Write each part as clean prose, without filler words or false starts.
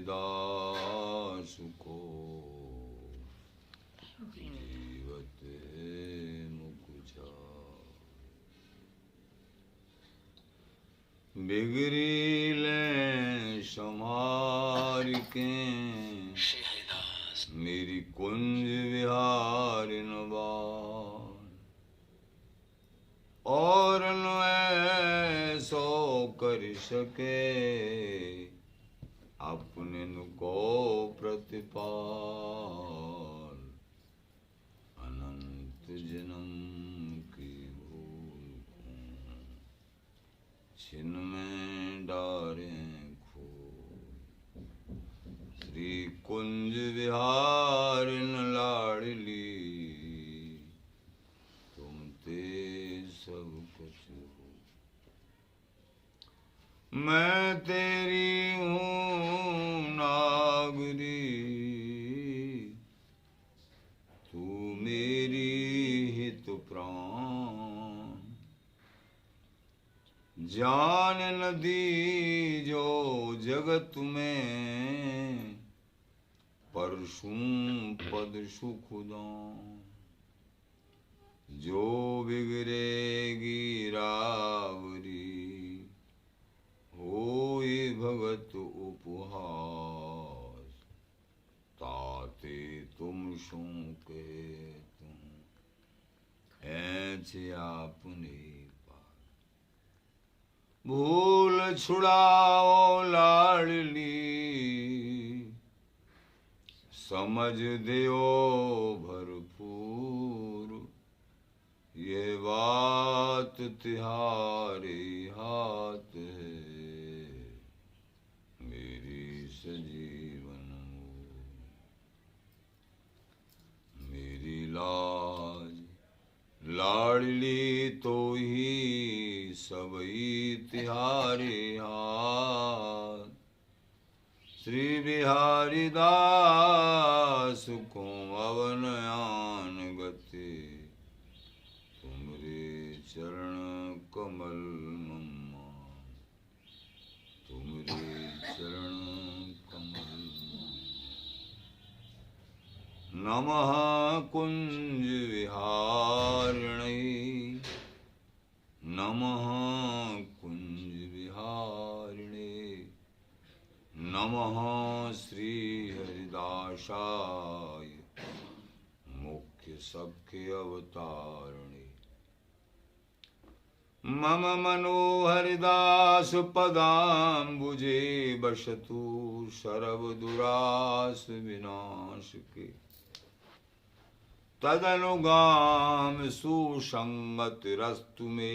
हरिदास को जीवत मुकुचा बिगड़ीले समार के मेरी कुंज विहार नवार और न ऐसो कर सके अपने को प्रतिपाल अनंत जन्म की भूल को छिन में डारे खो श्री कुंज विहार लाडली तुम ते सब कुछ हो मैं तेरी हूँ नागरी तू मेरी हित प्राण जान नदी जो जगत में परशुं पद सुखदां जो बिगड़ेगी रावरी होई भगत उपहास ताते तुम शो के तुम ऐसे आपने भूल छुड़ाओ लाडली समझ दियो भरपूर ये बात तिहारे हाथ है मेरी सजीवन मेरी लाज लाडली तो ही सबई तिहारे हाथ श्री बिहारी दास को अवनयान गति तुमरे चरण कमल मम्मा तुमरे चरण कमल नमः कुंज विहारिणे नमः कुंज विहारिणे नमः श्री हरिदासाय मुख्य सख्य अवतारिणे मम मनो हरिदास पदाम्बुजे बसतु सर्व दुरास विनाश के तदनुगाम सुसंगतिरस्तु मे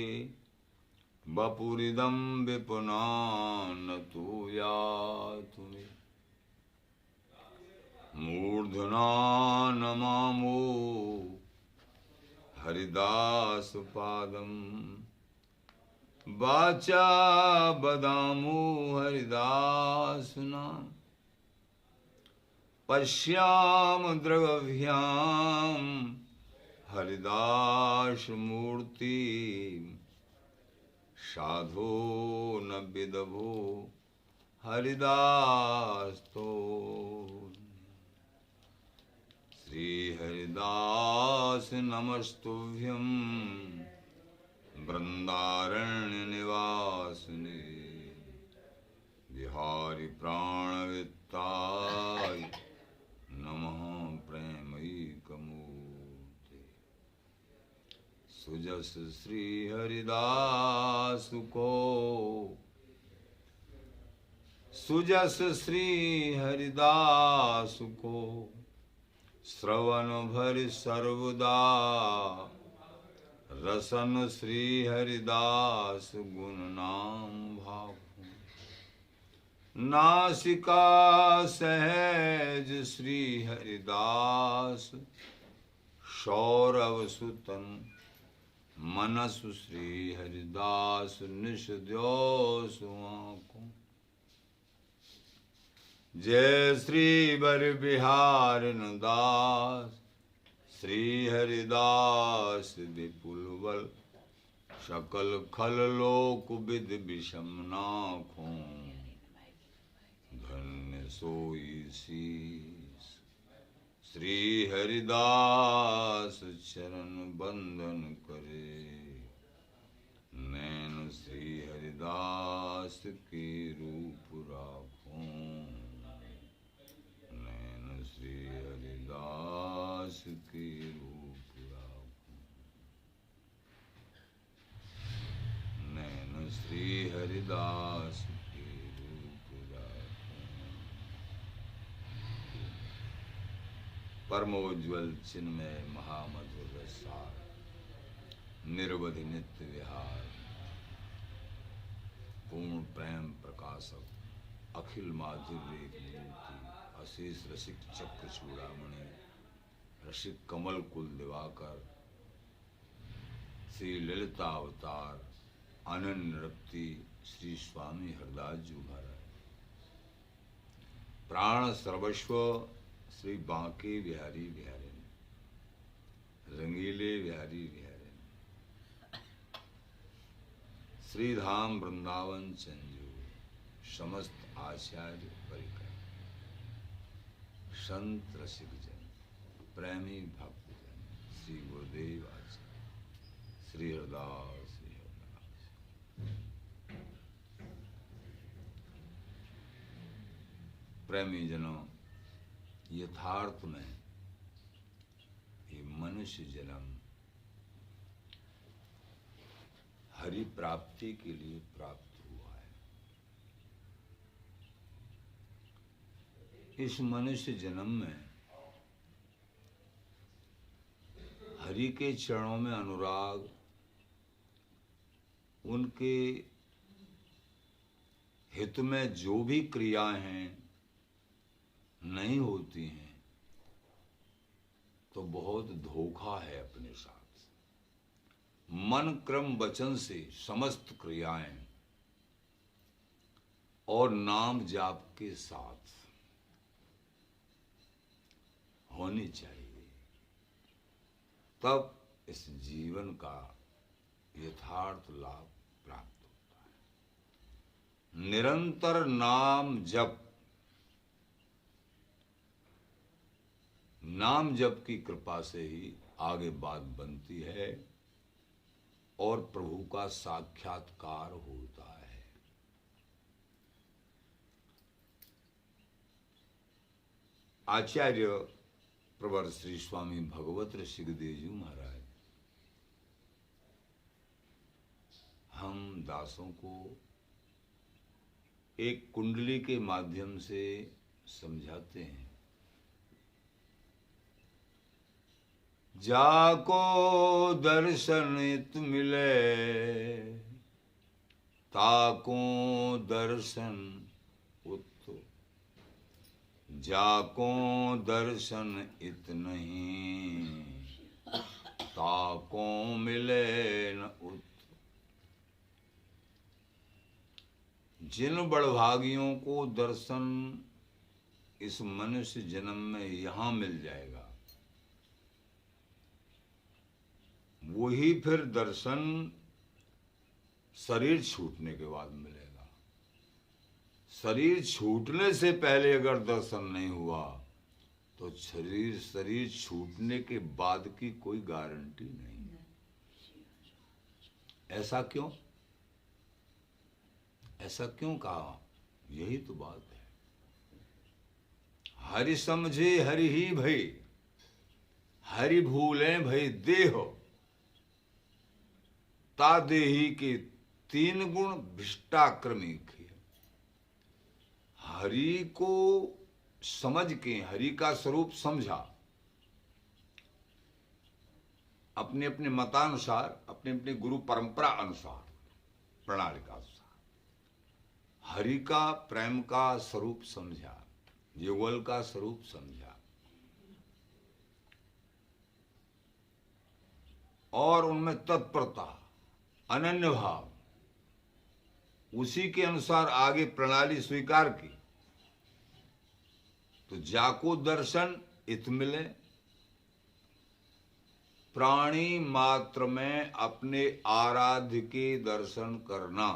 बपुरिदं विपुनान तु यातु मे मूर्धना नमामो हरिदास पादं वाचा बदामो हरिदास नाम पश्याम द्रगभ्याम हरिदास मूर्ति साधो न विदभो हरिदास तो श्री हरिदास नमस्तुभ्यं वृंदारण्य निवासने बिहारी प्राणवित्ताय नमः प्रेमैकमूर्ते सुजस श्री हरिदास को सुजस श्री हरिदास को श्रवण भर सर्वदा रसन श्री हरिदास गुण नाम भाव नासिका सहज श्री हरिदास सौरव सुतन मनसु श्री हरिदास निश द्यो सुआंको जय श्री बर बिहार दास श्री हरिदास विपुल बल सकल खल लोक विद विषम नाखों धन्य सोई शीस। श्री हरिदास चरण बंदन करे, नैन श्री हरिदास के रूप राखूं, नैन श्री हरिदास के रूप राखूं, नैन श्री हरिदास के रूप राखूं। परमोज्वल चिन्मय महामधुर रसार, निर्वधि नित्य विहार, पूर्ण प्रेम प्रकाशक, अखिल माधुर्य मूर्ति, अशेष रसिक चक्र चूड़ामणि, रसिक कमल कुल दिवाकर, श्री ललिता अवतार, अनन्य रक्ति श्री स्वामी हरदास जी महाराज, प्राण सर्वस्व श्री बांके बिहारी बिहारी, रंगीले बिहारी बिहारी, श्री धाम वृंदावन चंजू, समस्त आचार्य परिकर, संत रसिक जन, प्रेमी भक्त जन, श्री गुरुदेव आचार्य, श्री हरदास, श्री हरदास। प्रेमी जनों, यथार्थ में ये मनुष्य जन्म हरि प्राप्ति के लिए प्राप्त हुआ है। इस मनुष्य जन्म में हरि के चरणों में अनुराग, उनके हित में जो भी क्रियाएं हैं नहीं होती हैं तो बहुत धोखा है अपने साथ। मन क्रम वचन से समस्त क्रियाएं और नाम जाप के साथ होनी चाहिए, तब इस जीवन का यथार्थ लाभ प्राप्त होता है। निरंतर नाम जप, नाम जप की कृपा से ही आगे बात बनती है और प्रभु का साक्षात्कार होता है। आचार्य प्रवर श्री स्वामी भगवत ऋषिदेव जी महाराज हम दासों को एक कुंडली के माध्यम से समझाते हैं। जाको दर्शन इत मिले, ताको दर्शन उत, जाको दर्शन इत नहीं, ताको मिले न उत। जिन बड़भागियों को दर्शन इस मनुष्य जन्म में यहाँ मिल जाएगा, वही फिर दर्शन शरीर छूटने के बाद मिलेगा। शरीर छूटने से पहले अगर दर्शन नहीं हुआ तो शरीर छूटने के बाद की कोई गारंटी नहीं है। ऐसा क्यों? ऐसा क्यों कहा? यही तो बात है। हरि समझे हरि ही भई, हरि भूले भई देह, ता देही के 3 गुण भ्रष्टाक्रमी किए। हरि को समझ के, हरि का स्वरूप समझा, अपने अपने मतानुसार, अपने अपने गुरु परंपरा अनुसार, प्रणाली का अनुसार हरि का प्रेम का स्वरूप समझा, युगल का स्वरूप समझा और उनमें तत्परता, अनन्य भाव, उसी के अनुसार आगे प्रणाली स्वीकार की, तो जाको दर्शन इत मिले। प्राणी मात्र में अपने आराध्य के दर्शन करना,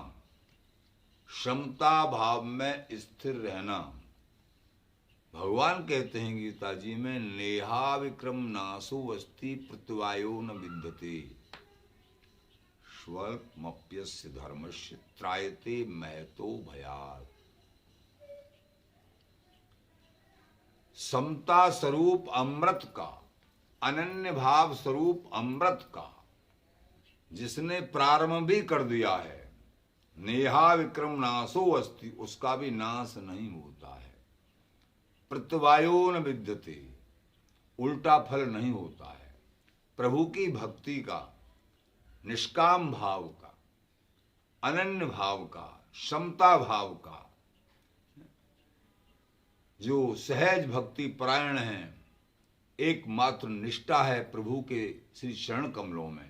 क्षमता भाव में स्थिर रहना, भगवान कहते हैं गीता जी में, नेहा विक्रम नासु अस्ति प्रत्यवायो न विद्यते स्वल्पमप्यस्य धर्मस्य त्रायते महतो भयात्। समता स्वरूप अमृत का, अनन्य भाव स्वरूप अमृत का जिसने प्रारंभ भी कर दिया है, नेहा विक्रम नासो अस्ति, उसका भी नाश नहीं होता है। प्रत्यवायो न विद्यते, उल्टा फल नहीं होता है। प्रभु की भक्ति का, निष्काम भाव का, अनन्य भाव का, समता भाव का, जो सहज भक्ति परायण है, एकमात्र निष्ठा है प्रभु के श्री चरण कमलों में।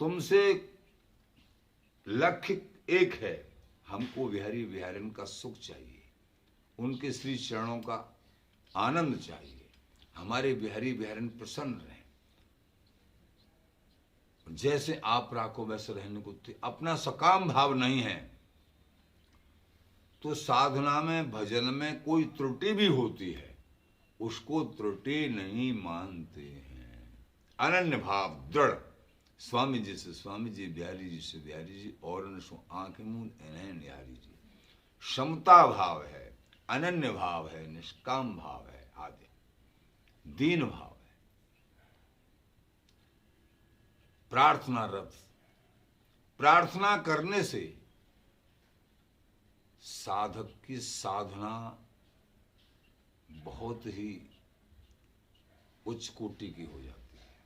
तुमसे लक्ष्य एक है, हमको बिहारी बिहारिन का सुख चाहिए, उनके श्री चरणों का आनंद चाहिए, हमारे बिहारी बिहारिन प्रसन्न रहें, जैसे आप राखो वैसे रहने को। अपना सकाम भाव नहीं है तो साधना में, भजन में कोई त्रुटि भी होती है, उसको त्रुटि नहीं मानते हैं। अनन्य भाव दृढ़, स्वामी जी से स्वामी जी, बिहारी जी से बिहारी जी, और आंख मुंह इन्हें निहारी जी। समता भाव है, अनन्य भाव है, निष्काम भाव है, आदि दीन भाव है। प्रार्थना रत, प्रार्थना करने से साधक की साधना बहुत ही उच्च कोटि की हो जाती है।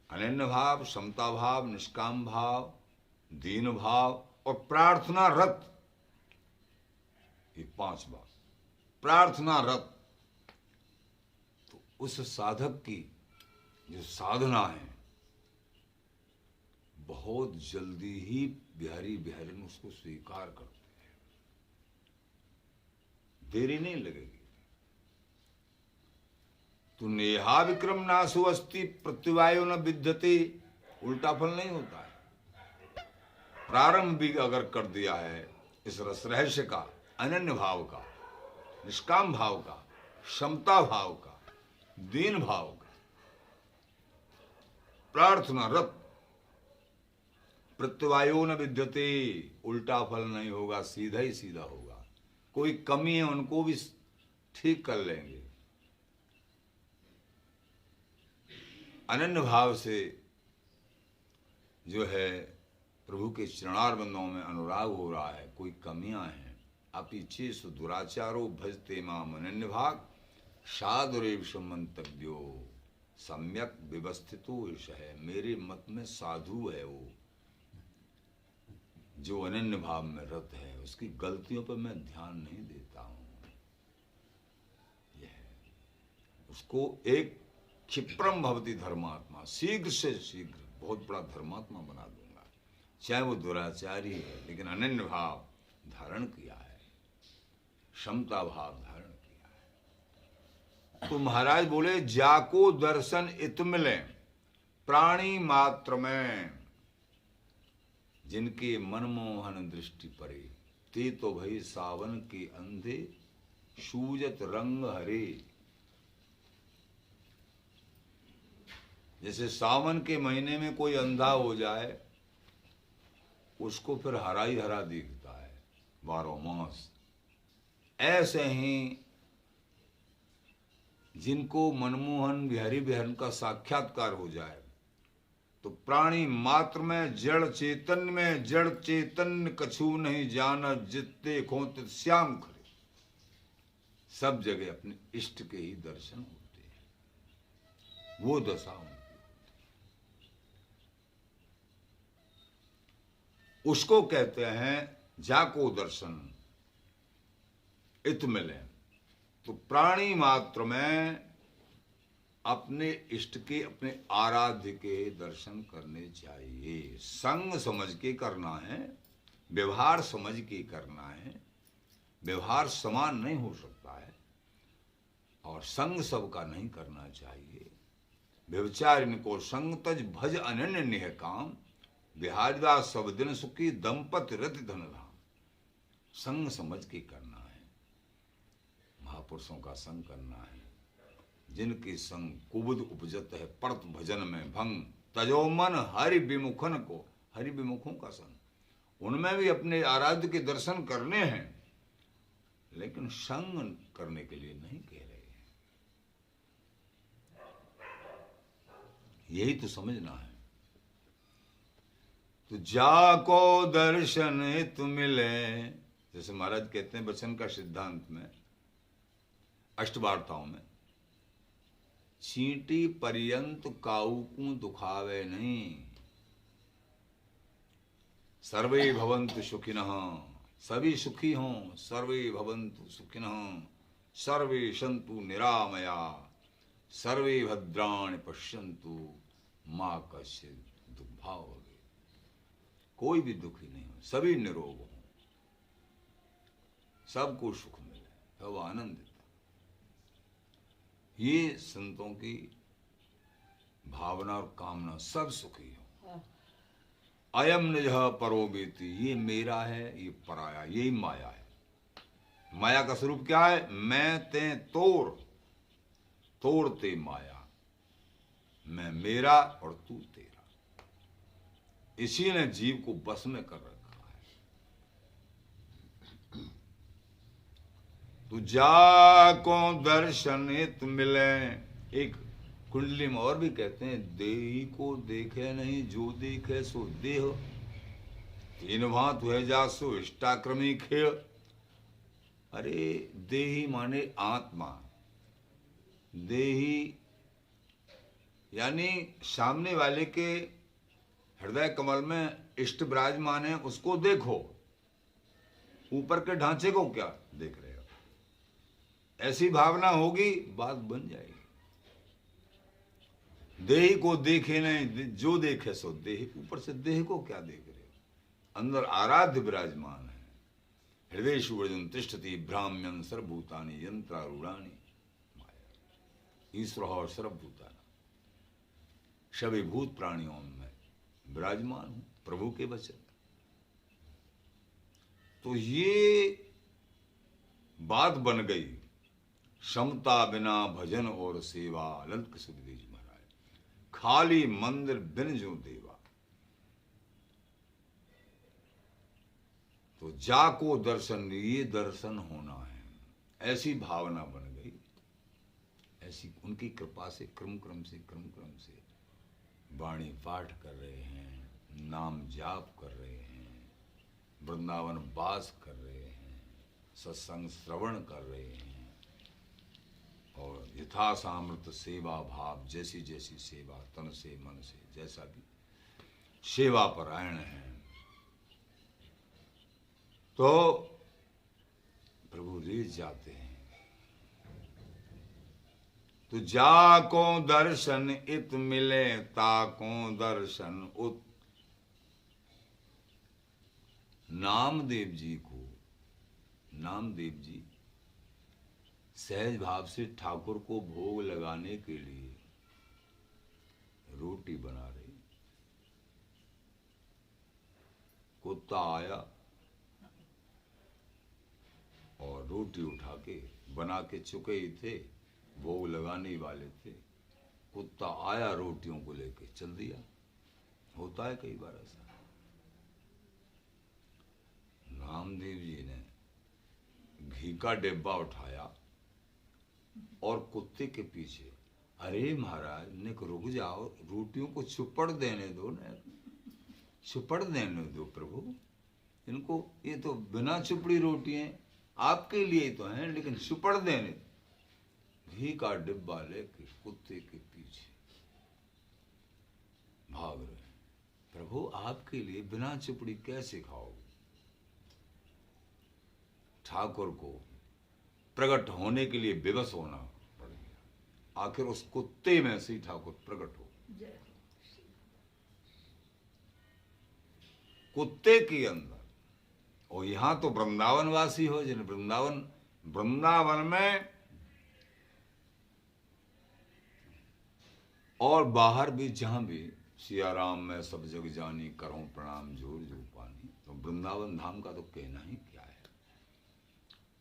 अनन्य भाव, समता भाव, निष्काम भाव, दीन भाव और प्रार्थना रत, ये 5 बात। प्रार्थना रत, तो उस साधक की जो साधना है बहुत जल्दी ही बिहारी बिहारिन उसको स्वीकार करते हैं, देरी नहीं लगेगी। तो नेहा विक्रम नासु अस्ति प्रत्यवायो न विद्यते, उल्टा फल नहीं होता है। प्रारंभ भी अगर कर दिया है इस रस रहस्य का, अनन्य भाव का, निष्काम भाव का, समता भाव का, दीन भाव का, प्रार्थना रत, प्रत्यवायो न विद्यते, उल्टा फल नहीं होगा, सीधा ही सीधा होगा। कोई कमी है उनको भी ठीक कर लेंगे। अनन्य भाव से जो है प्रभु के चरणारविंदों में अनुराग हो रहा है, कोई कमियां हैं, अपीछे सु दुराचारो भजते माम अनन्य भाग, साधुरेव मंतव्यो सम्यक व्यवस्थितो ईश है। मेरे मत में साधु है वो जो अनन्य भाव में रत है, उसकी गलतियों पर मैं ध्यान नहीं देता हूं। यह उसको एक क्षिप्रम भवति धर्मात्मा, शीघ्र से शीघ्र बहुत बड़ा धर्मात्मा बना दूंगा। चाहे वो दुराचारी है लेकिन अनन्य भाव धारण किया है, समता भाव धारण किया है। तो महाराज बोले, जाको दर्शन इत मिले प्राणी मात्र में, जिनके मनमोहन दृष्टि परे, ते तो भई सावन के अंधे सूजत रंग हरे। जैसे सावन के महीने में कोई अंधा हो जाए, उसको फिर हरा ही हरा दिखता है 12 मास। ऐसे ही जिनको मनमोहन बिहारी बिहारन का साक्षात्कार हो जाए तो प्राणी मात्र में, जड़ चेतन में, जड़ चेतन कछु नहीं जाना, जितने खो तित श्याम खरे। सब जगह अपने इष्ट के ही दर्शन होते हैं, वो दशा उनकी। उसको कहते हैं जाको दर्शन इत मिले। तो प्राणी मात्र में अपने इष्ट के, अपने आराध्य के दर्शन करने चाहिए। संग समझ के करना है, व्यवहार समझ के करना है। व्यवहार समान नहीं हो सकता है और संग सबका नहीं करना चाहिए। व्यभिचारिणी को संग तज भज अनन्य निह काम, बिहारिदास सब दिन सुखी दंपति रति धन धाम। संग समझ के करना है। पुरुषों का संग करना है, जिनके संग कुबुद उपजत है परत भजन में भंग, तजो मन हरि विमुखन को, हरि विमुखों का संग, उनमें भी अपने आराध्य के दर्शन करने हैं, लेकिन संग करने के लिए नहीं कह रहे हैं। यही तो समझना है। तो जाको दर्शन हित मिले, जैसे महाराज कहते हैं वचन का सिद्धांत में अष्टवार्ताओं में, चींटी पर्यंत काऊ को दुखावे नहीं, सर्वे भवन्तु सुखिनः, सभी सुखी हों, सर्वे भवन्तु सुखिनः, सर्वे सन्तु निरामया, सर्वे भद्राणि पश्यन्तु मा कश्चित् दुर्भाग् भवेत्। कोई भी दुखी नहीं हो, सभी निरोग हों, सबको सुख मिले, सब आनंदित। ये संतों की भावना और कामना, सब सुखी हो। अयम निजः परो वेति, ये मेरा है, ये पराया, यही माया है। माया का स्वरूप क्या है? मैं ते तोड़, तोड़ते माया, मैं मेरा और तू तेरा। इसी ने जीव को बस में कर रखा है। तो जाको दर्शन हित मिले, एक कुंडली में और भी कहते हैं, देही को देखे नहीं जो देखे सो देह, तीन भांत हुए जा सो इष्टाक्रमी खेय। अरे देही माने आत्मा, देही यानी सामने वाले के हृदय कमल में इष्ट विराजमान है, उसको देखो, ऊपर के ढांचे को क्या देख रहे हो? ऐसी भावना होगी, बात बन जाएगी। देह को देखे नहीं जो देखे सो देह, ऊपर से देह को क्या देख रहे हो? अंदर आराध्य विराजमान है। हृदय सुवर्जन तिष्ठति भ्राम्यन सर्वभूतानि यंत्रारूढ़ानि माया, ईश्वर सर्वभूतानि, सभी भूत प्राणियों में विराजमान हूं, प्रभु के वचन। तो ये बात बन गई, समता बिना भजन और सेवा, ललित सुखदेव जी महाराज, खाली मंदिर बिन जो देवा। तो जाको दर्शन, ये दर्शन होना है, ऐसी भावना बन गई। ऐसी उनकी कृपा से क्रम क्रम से वाणी पाठ कर रहे हैं, नाम जाप कर रहे हैं, वृंदावन वास कर रहे हैं, सत्संग श्रवण कर रहे हैं, और यथा सामर्थ सेवा भाव, जैसी जैसी सेवा तन से मन से, जैसा भी सेवा परायण है, तो प्रभु रीझ जाते हैं। तो जाको दर्शन इत मिले, ताको दर्शन उत। नामदेव जी को, नामदेव जी सहज भाव से ठाकुर को भोग लगाने के लिए रोटी बना रहे, कुत्ता आया और रोटी उठा के बना के चुके ही थे, भोग लगाने वाले थे। कुत्ता आया, रोटियों को लेके चल दिया। होता है कई बार ऐसा। रामदेव जी ने घी का डिब्बा उठाया और कुत्ते के पीछे, अरे महाराज ने रुक जाओ, रोटियों को चुपड़ देने दो ना, चुपड़ देने दो प्रभु इनको, ये तो बिना चुपड़ी रोटियां आपके लिए तो हैं, लेकिन चुपड़ देने। घी का डिब्बा लेके कुत्ते के पीछे भाग रहे, प्रभु आपके लिए बिना चुपड़ी कैसे खाओगे? ठाकुर को प्रकट होने के लिए विवश होना पड़ गया। आखिर उस कुत्ते में से ठाकुर प्रकट हो, कुत्ते के अंदर। और यहां तो वृंदावन वासी हो, जिन्हें वृंदावन में और बाहर भी, जहां भी सियाराम में सब जग जानी, करो प्रणाम जोर जो पानी। तो वृंदावन धाम का तो कहना ही क्या है।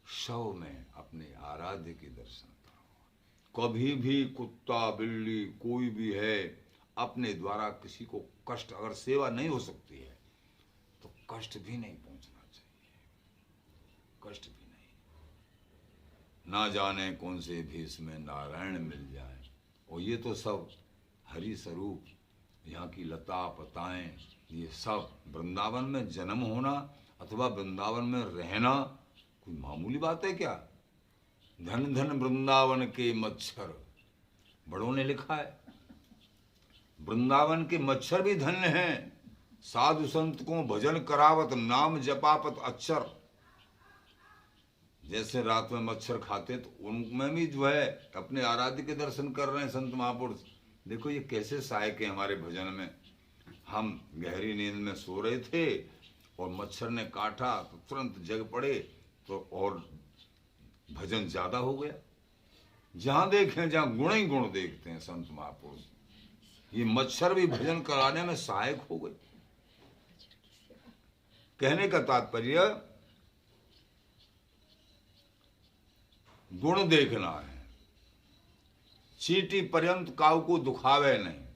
शव में अपने आराध्य के दर्शन करो। कभी भी कुत्ता बिल्ली कोई भी है अपने द्वारा किसी को कष्ट, अगर सेवा नहीं हो सकती है तो कष्ट भी नहीं पहुंचना चाहिए, कष्ट भी नहीं। ना जाने कौन से भेष में नारायण मिल जाए। और ये तो सब हरि स्वरूप, यहाँ की लता पताएं, ये सब वृंदावन में जन्म होना अथवा वृंदावन में रहना कोई मामूली बात है क्या? धन धन वृंदावन के मच्छर, बड़ों ने लिखा है वृंदावन के मच्छर भी धन्य हैं। साधु संत को भजन करावत नाम जपापत अक्षर। जैसे रात में मच्छर खाते तो उनमें भी जो है अपने आराध्य के दर्शन कर रहे हैं संत महापुरुष। देखो ये कैसे सहायक है हमारे भजन में। हम गहरी नींद में सो रहे थे और मच्छर ने काटा तो तुरंत जग पड़े तो और भजन ज्यादा हो गया। जहां देखें जहां गुण ही गुण देखते हैं संत महापुरुष। ये मच्छर भी भजन कराने में सहायक हो गए। कहने का तात्पर्य गुण देखना है। चींटी पर्यंत काऊ को दुखावे नहीं।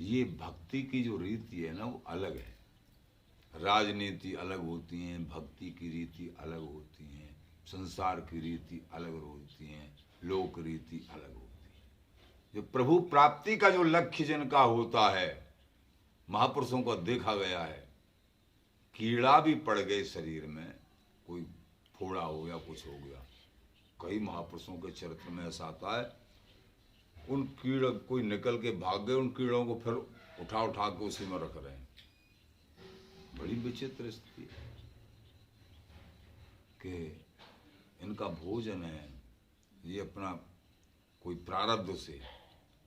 ये भक्ति की जो रीति है ना वो अलग है। राजनीति अलग होती है, भक्ति की रीति अलग होती है, संसार की रीति अलग होती है, लोक रीति अलग होती है। जो प्रभु प्राप्ति का जो लक्ष्य जिनका होता है, महापुरुषों को देखा गया है, कीड़ा भी पड़ गए शरीर में, कोई फोड़ा हो गया कुछ हो गया, कई महापुरुषों के चरित्र में ऐसा आता है उन कीड़ा कोई निकल के भाग गए, उन कीड़ों को फिर उठा उठा के उसी में रख रहे हैं। बड़ी विचित्र स्थिति कि इनका भोजन है, ये अपना कोई प्रारब्ध से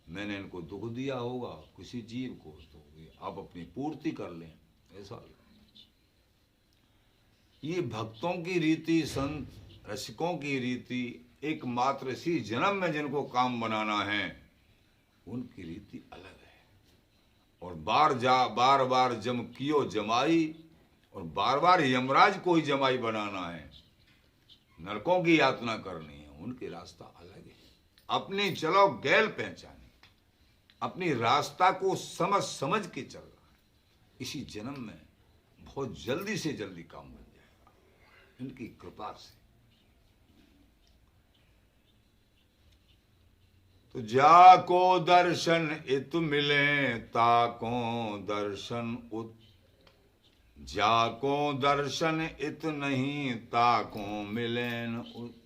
मैंने इनको दुख दिया होगा किसी जीव को, तो ये आप अपनी पूर्ति कर लें, ऐसा। ये भक्तों की रीति, संत रसिकों की रीति, एकमात्र इसी जन्म में जिनको काम बनाना है उनकी रीति अलग है। और बार बार जम कियो जमाई, और बार बार यमराज को ही जमाई बनाना है, नरकों की यातना करनी है, उनकी रास्ता अलग है। अपनी चलो गैल पहचाने, अपनी रास्ता को समझ समझ के चल रहा है। इसी जन्म में बहुत जल्दी से जल्दी काम बन जाएगा इनकी कृपा से। तो जाको दर्शन इत मिले ताको दर्शन उत, जाको दर्शन इत नहीं ताको मिलेन उत,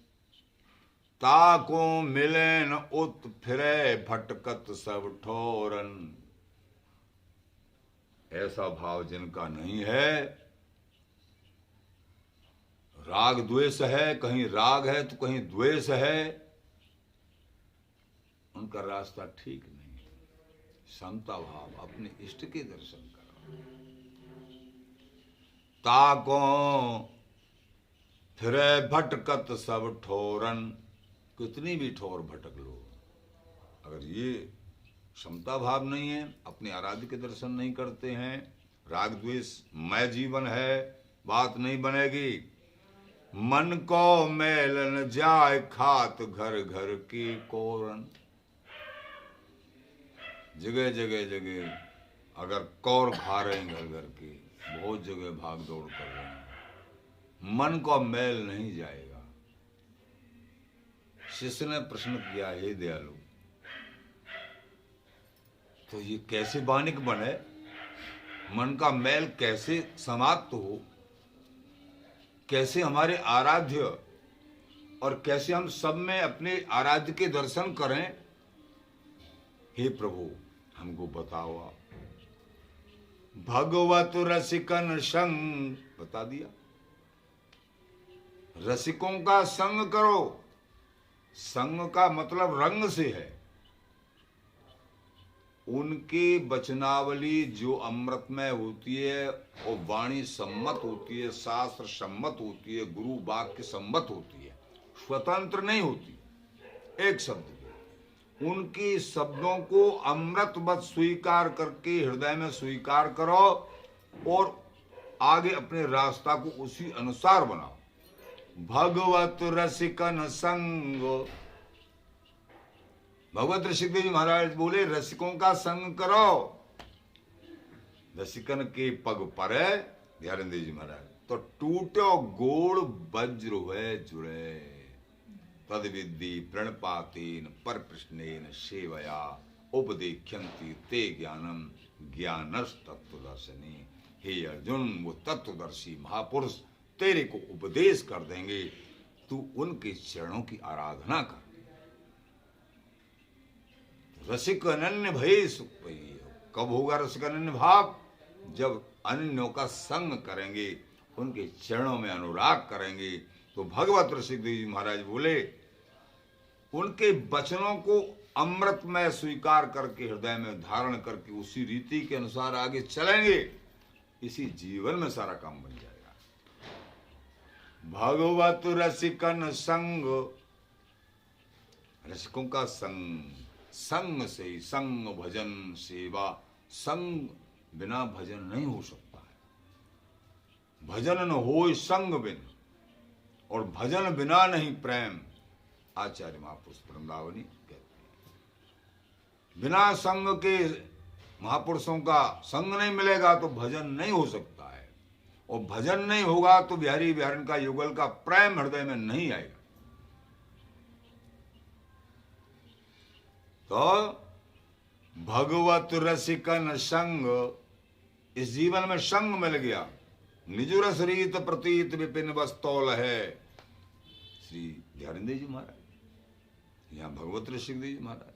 ताको मिलेन उत फिरे भटकत सब ठोरन। ऐसा भाव जिनका नहीं है, राग द्वेष है, कहीं राग है तो कहीं द्वेष है, उनका रास्ता ठीक नहीं। समता भाव, अपने इष्ट के दर्शन करो। ताको फिरे भटकत सब ठोरन, कितनी भी ठोर भटक लो, अगर ये समता भाव नहीं है, अपने आराध्य के दर्शन नहीं करते हैं, राग द्वेष मैं जीवन है, बात नहीं बनेगी। मन को मेलन जाए खात घर घर की कोरन। जगह जगह जगह अगर कौर खा रहे हैं घर घर की, बहुत जगह भाग दौड़ कर रहे हैं, मन को मैल नहीं जाएगा। शिष्य ने प्रश्न किया, हे दयालु, तो ये कैसे बानिक बने, मन का मैल कैसे समाप्त हो, कैसे हमारे आराध्य और कैसे हम सब में अपने आराध्य के दर्शन करें। हे प्रभु हमको बताओ आप। भगवत रसिकन संग, बता दिया, रसिकों का संग करो। संग का मतलब रंग से है। उनकी वचनावली जो अमृतमय होती है और वाणी सम्मत होती है, शास्त्र सम्मत होती है, गुरु वाक्य सम्मत होती है, स्वतंत्र नहीं होती एक शब्द। उनकी शब्दों को अमृतवत स्वीकार करके हृदय में स्वीकार करो और आगे अपने रास्ता को उसी अनुसार बनाओ। भगवत रसिकन संग। भगवत ऋषिकेश जी महाराज बोले रसिकों का संग करो। रसिकन के पग पर ध्यान जी महाराज तो टूटो गोड़ वज्र हुए जुड़े। तद विद्धि प्रणपातेन पर प्रश्नेन सेवया उपदेख्यंति ते ज्ञानम ज्ञानस तत्वदर्शनी। हे अर्जुन, वो तत्वदर्शी महापुरुष तेरे को उपदेश कर देंगे, तू उनके चरणों की आराधना कर। रसिक अनन्य भय सुख पाइए। कब होगा रसिक अनन्य भाव? जब अन्यों का संग करेंगे, उनके चरणों में अनुराग करेंगे। तो भगवत ऋषिकेश जी महाराज बोले उनके वचनों को अमृत में स्वीकार करके हृदय में धारण करके उसी रीति के अनुसार आगे चलेंगे, इसी जीवन में सारा काम बन जाएगा। भगवत रसिकन संग, रसिकों का संग, संग से ही संग भजन सेवा। संग बिना भजन नहीं हो सकता है। भजन न हो संग बिन, और भजन बिना नहीं प्रेम। आचार्य महापुरुष वृंदावनी कहते हैं बिना संग के महापुरुषों का संग नहीं मिलेगा तो भजन नहीं हो सकता है, और भजन नहीं होगा तो बिहारी बिहारन का युगल का प्रेम हृदय में नहीं आएगा। तो भगवत रसिकन संग, इस जीवन में संग मिल गया। निजुरस रीत प्रतीत विपिन बस्तौल है। श्री ध्यानदेव जी महाराज, यहाँ भगवत ऋषिकेश जी महाराज,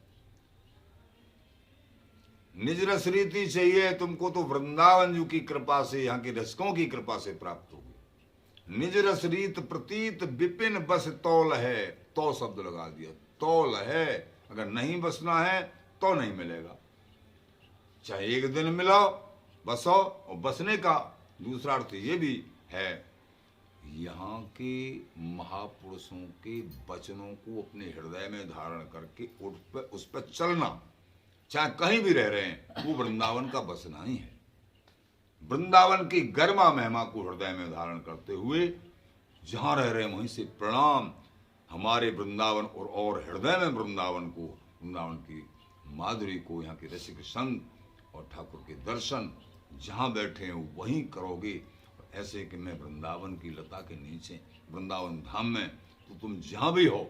निज रस रीति चाहिए तुमको तो वृंदावन जी की कृपा से, यहाँ के रसिकों की कृपा से प्राप्त होगी। निज रस रीत प्रतीत विपिन बस तौल है। तो शब्द लगा दिया, तौल है। अगर नहीं बसना है तो नहीं मिलेगा। चाहे एक दिन मिलो बसो, और बसने का दूसरा अर्थ ये भी है, यहाँ के महापुरुषों के वचनों को अपने हृदय में धारण करके उस पर चलना। चाहे कहीं भी रह रहे हैं, वो वृंदावन का बसना ही है। वृंदावन की गर्मा महिमा को हृदय में धारण करते हुए जहां रह रहे हैं वहीं से प्रणाम हमारे वृंदावन और हृदय में वृंदावन को, वृंदावन की माधुरी को, यहाँ के रसिक संग और ठाकुर के दर्शन जहां बैठे हैं वहीं करोगे। ऐसे कि मैं वृंदावन की लता के नीचे वृंदावन धाम में, तो तुम जहां भी हो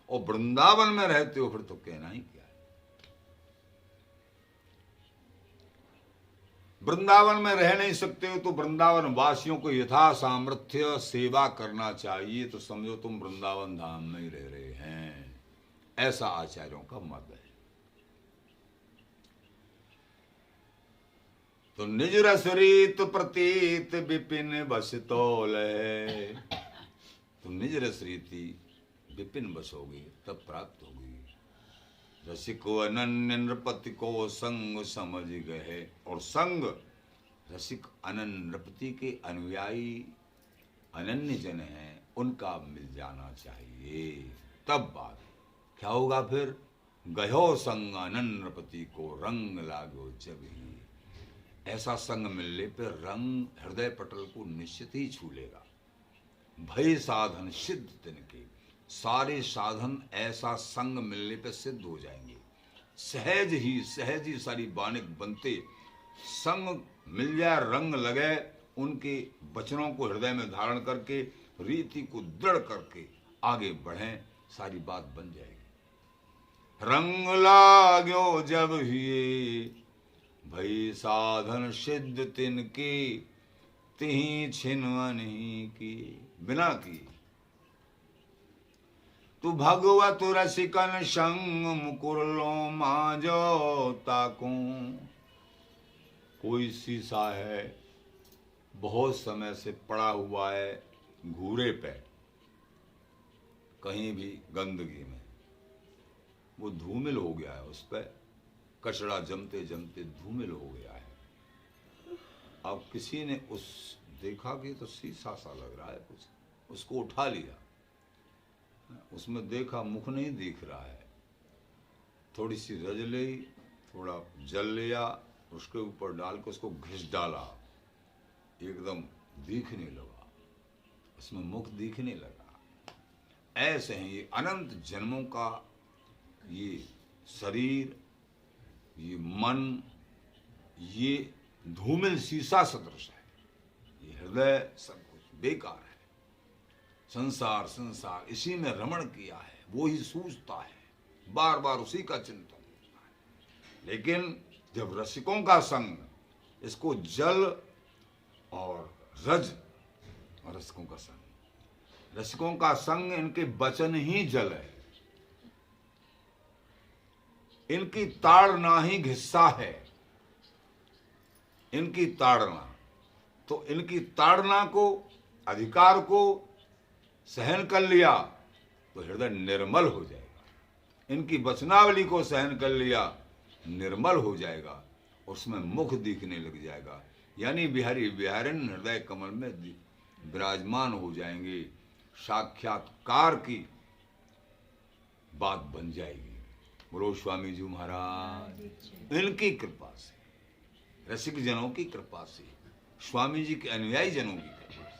और वृंदावन में रहते हो, फिर तो कहना ही क्या है। वृंदावन में रह नहीं सकते हो तो वृंदावन वासियों को यथा सामर्थ्य सेवा करना चाहिए। तो समझो तुम वृंदावन धाम में ही रह रहे हैं, ऐसा आचार्यों का मत है। तो निज रस रीत प्रतीत विपिन बस तौल है। तुम निज रस रीति विपिन बसोगे तब प्राप्त होगी। रसिक अनन्य नृपति को संग समझ गए। और संग रसिक अनन्य नृपति के अनुयायी अनन्य जन हैं, उनका मिल जाना चाहिए। तब बात क्या होगा फिर? गयो संग अनन्य नृपति को रंग लागो जब ही। ऐसा संग मिलने पर रंग हृदय पटल को निश्चित ही छू लेगा। भय साधन सिद्ध तिनके, सारे साधन ऐसा संग मिलने पर सिद्ध हो जाएंगे। सहज ही सारी बानिक बनते। संग मिल जाए, रंग लगे, उनके वचनों को हृदय में धारण करके रीति को दृढ़ करके आगे बढ़ें, सारी बात बन जाएगी। रंग लाग्यो जब हुए भई साधन सिद्ध तिनके, तिहि छिनवा नहीं की बिना की। तू भगवत रसिकन संग मुकुरलो मांजो ताकू। कोई शीशा है बहुत समय से पड़ा हुआ है घूरे पे, कहीं भी गंदगी में, वो धूमिल हो गया है, उस पर कचरा जमते जमते धूमिल हो गया है। अब किसी ने उस देखा कि तो शीशा सा लग रहा है कुछ, उसको उठा लिया, उसमें देखा मुख नहीं दिख रहा है, थोड़ी सी रज ली, थोड़ा जल लिया, उसके ऊपर डाल के उसको घिस डाला, एकदम दिखने लगा, उसमें मुख दिखने लगा। ऐसे हैं ये अनंत जन्मों का ये शरीर, ये मन, ये धूमिल शीशा सदृश है। ये हृदय सब कुछ बेकार है। संसार संसार इसी में रमण किया है, वो ही सूझता है, बार बार उसी का चिंतन होता है। लेकिन जब रसिकों का संग, इसको जल और रज और रसिकों का संग, रसिकों का संग इनके वचन ही जल है, इनकी ताड़ना ही घिस्सा है, इनकी ताड़ना। तो इनकी ताड़ना को, अधिकार को सहन कर लिया तो हृदय निर्मल हो जाएगा। इनकी वचनावली को सहन कर लिया, निर्मल हो जाएगा, उसमें मुख दिखने लग जाएगा। यानी बिहारी बिहारिन हृदय कमल में विराजमान हो जाएंगे, साक्षात्कार की बात बन जाएगी। बोलो स्वामी जी महाराज, इनकी कृपा से, रसिक जनों की कृपा से, स्वामी जी के अनुयायी जनों की कृपा से।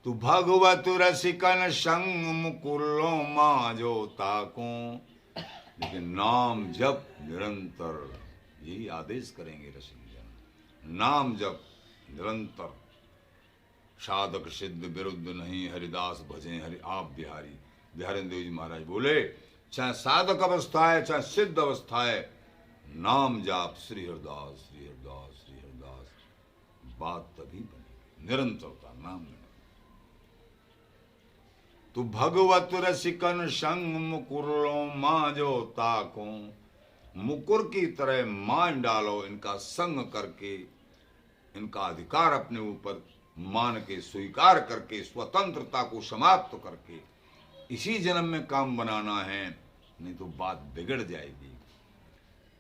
तू भगवत रसिकन संग मुकुलो माजो ताको, लेकिन नाम जप निरंतर, यही आदेश करेंगे रसिक जन। नाम जप निरंतर, साधक सिद्ध विरुद्ध नहीं, हरिदास भजें हरि आप बिहारी। बिहारी देव जी महाराज बोले, चाहे साधक अवस्था है चाहे सिद्ध अवस्था है, नाम जाप श्री हरिदास श्री हरिदास श्री हरिदास, बात तभी बनेगी, निरंतरता नाम में। तू भगवत रसिकन संग मुकुरो मांजो ताको, मुकुर की तरह मान डालो, इनका संग करके, इनका अधिकार अपने ऊपर मान के, स्वीकार करके, स्वतंत्रता को समाप्त करके इसी जन्म में काम बनाना है, नहीं तो बात बिगड़ जाएगी।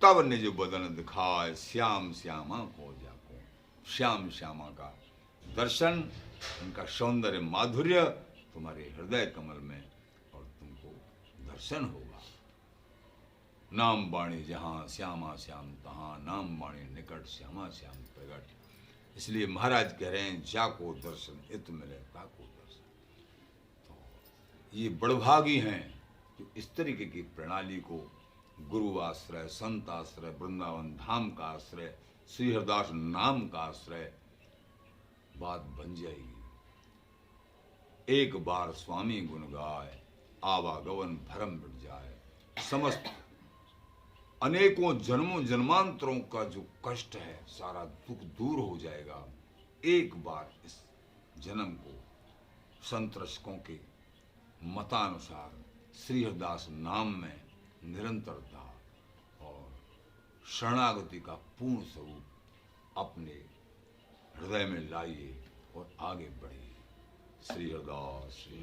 तब निज बदन दिखाए श्याम श्यामा को जाको, श्याम श्यामा का दर्शन, उनका सौंदर्य माधुर्य तुम्हारे हृदय कमल में, और तुमको दर्शन होगा। नाम बाणी जहां श्यामा श्याम तहां, नाम बाणी निकट श्यामा श्याम प्रगट। इसलिए महाराज कह रहे हैं, जाको दर्शन इत मिले ताको दर्शन। तो ये बड़भागी हैं जो इस तरीके की प्रणाली को, गुरु आश्रय, संत आश्रय, वृंदावन धाम का आश्रय, श्री हरिदास नाम का आश्रय, बात बन जाएगी। एक बार स्वामी गुण गाय, आवागवन भरम मिट जाए। समस्त अनेकों जन्मों जन्मांतरों का जो कष्ट है, सारा दुख दूर हो जाएगा। एक बार इस जन्म को संत रसिकों के मतानुसार श्री हरिदास नाम में निरंतरता और शरणागति का पूर्ण स्वरूप अपने हृदय में लाइए और आगे बढ़िए। श्री हरिदास श्री